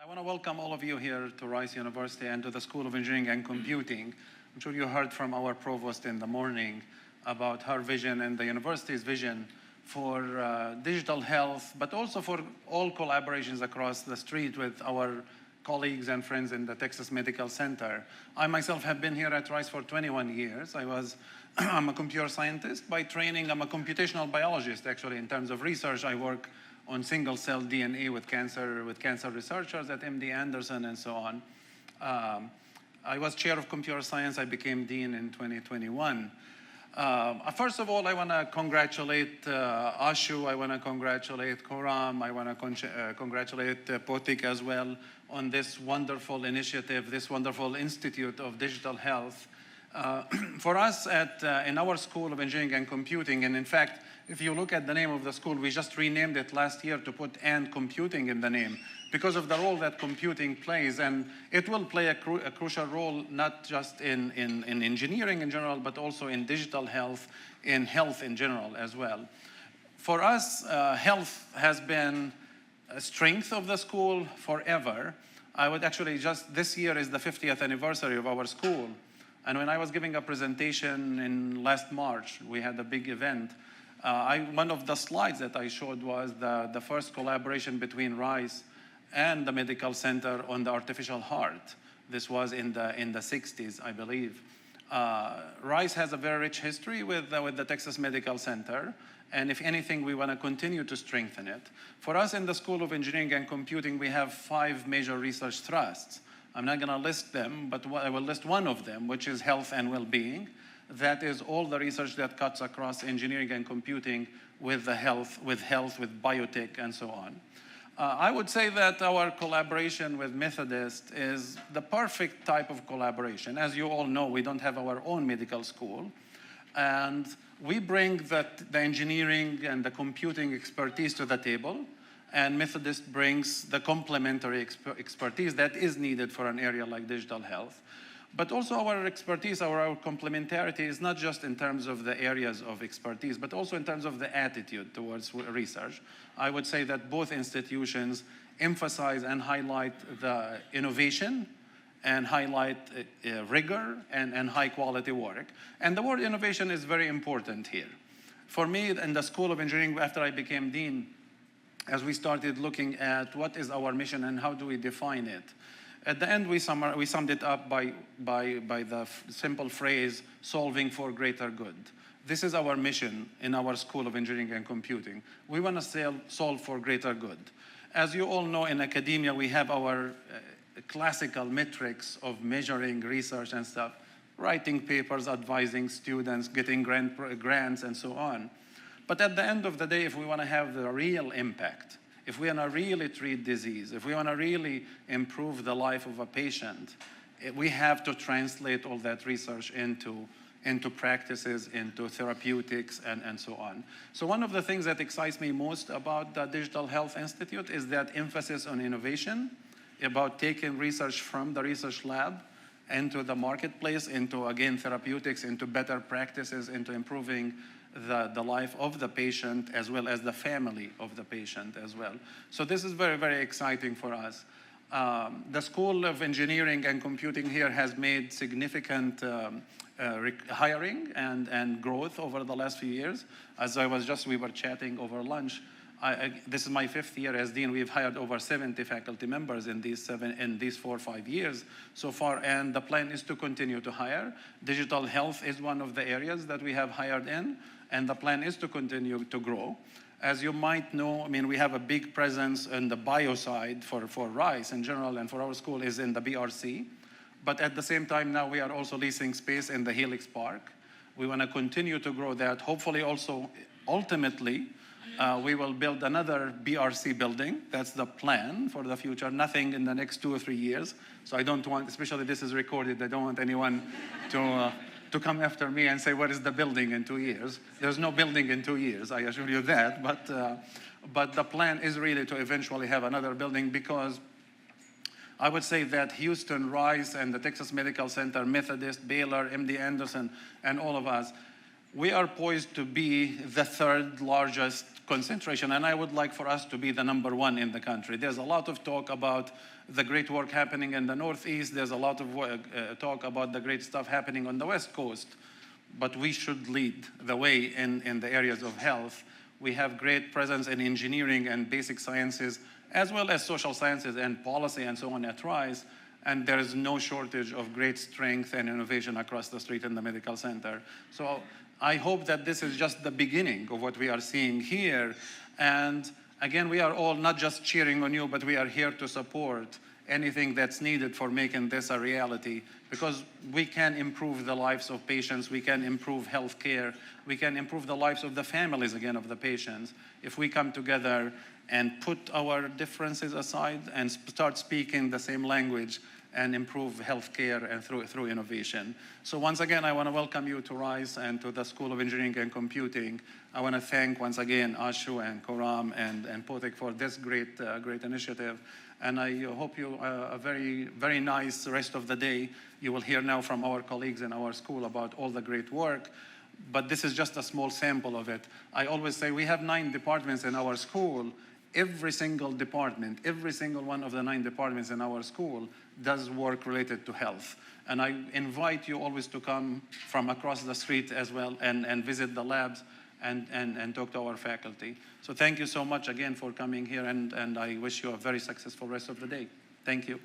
I want to welcome all of you here to Rice University and to the School of Engineering and Computing. I'm sure you heard from our provost in the morning about her vision and the university's vision for digital health, but also for all collaborations across the street with our colleagues and friends in the Texas Medical Center. I myself have been here at Rice for 21 years. I'm a computer scientist by training. I'm a computational biologist, actually, in terms of research. I work on single-cell DNA with cancer researchers at MD Anderson and so on. I was chair of computer science. I became dean in 2021. First of all, I want to congratulate Ashu. I want to congratulate Khurram. I want to congratulate Potik as well on this wonderful initiative, this wonderful Institute of Digital Health. For us in our School of Engineering and Computing, and in fact, if you look at the name of the school, we just renamed it last year to put "and computing" in the name because of the role that computing plays, and it will play a crucial role not just in engineering in general, but also in digital health, in health in general as well. For us, health has been a strength of the school forever. I would actually this year is the 50th anniversary of our school. And when I was giving a presentation in last March, we had a big event. One of the slides that I showed was the first collaboration between Rice and the medical center on the artificial heart. This was in the 60s, I believe. Rice has a very rich history with the Texas Medical Center. And if anything, we want to continue to strengthen it. For us in the School of Engineering and Computing, we have 5 major research thrusts. I'm not going to list them, but I will list one of them, which is health and well-being. That is all the research that cuts across engineering and computing with health, with biotech, and so on. I would say that our collaboration with Methodist is the perfect type of collaboration. As you all know, we don't have our own medical school. And we bring the engineering and the computing expertise to the table. And Methodist brings the complementary expertise that is needed for an area like digital health. But also our expertise, our complementarity is not just in terms of the areas of expertise, but also in terms of the attitude towards research. I would say that both institutions emphasize and highlight the innovation and highlight rigor and high quality work. And the word innovation is very important here. For me, in the School of Engineering, after I became dean, as we started looking at what is our mission and how do we define it, at the end we summed it up by the simple phrase, solving for greater good. This is our mission in our School of Engineering and Computing. We want to solve for greater good. As you all know, in academia, we have our classical metrics of measuring research and stuff, writing papers, advising students, getting grants, and so on. But at the end of the day, if we want to have the real impact, if we want to really treat disease, if we want to really improve the life of a patient, we have to translate all that research into practices, into therapeutics, and so on. So one of the things that excites me most about the Digital Health Institute is that emphasis on innovation, about taking research from the research lab into the marketplace, into, again, therapeutics, into better practices, into improving the life of the patient as well as the family of the patient as well. So this is very, very exciting for us. The School of Engineering and Computing here has made significant hiring and growth over the last few years. As we were chatting over lunch, this is my 5th year as dean. We've hired over 70 faculty members in these 4 or 5 years so far, and the plan is to continue to hire. Digital health is one of the areas that we have hired in, and the plan is to continue to grow. As you might know, I mean, we have a big presence in the bio side for Rice in general, and for our school is in the BRC. But at the same time now, we are also leasing space in the Helix Park. We want to continue to grow that. Hopefully also, ultimately, we will build another BRC building. That's the plan for the future. Nothing in the next 2 or 3 years. So I don't want, especially this is recorded, I don't want anyone to come after me and say, what is the building in 2 years? There's no building in 2 years, I assure you that. But the plan is really to eventually have another building, because I would say that Houston, Rice, and the Texas Medical Center, Methodist, Baylor, MD Anderson, and all of us, we are poised to be the 3rd largest concentration. And I would like for us to be the #1 in the country. There's a lot of talk about the great work happening in the Northeast. There's a lot of talk about the great stuff happening on the West Coast. But we should lead the way in the areas of health. We have great presence in engineering and basic sciences, as well as social sciences and policy and so on at RISE. And there is no shortage of great strength and innovation across the street in the medical center. So I hope that this is just the beginning of what we are seeing here. And again, we are all not just cheering on you, but we are here to support anything that's needed for making this a reality, because we can improve the lives of patients, we can improve healthcare, we can improve the lives of the families, again, of the patients, if we come together and put our differences aside and start speaking the same language and improve healthcare and through innovation. So once again, I want to welcome you to RISE and to the School of Engineering and Computing. I want to thank once again Ashu and Koram and Potik for this great initiative. And I hope you a very, very nice rest of the day. You will hear now from our colleagues in our school about all the great work. But this is just a small sample of it. I always say we have 9 departments in our school. Every single department, every single one of the 9 departments in our school does work related to health. And I invite you always to come from across the street as well and visit the labs and talk to our faculty. So thank you so much again for coming here, and I wish you a very successful rest of the day. Thank you.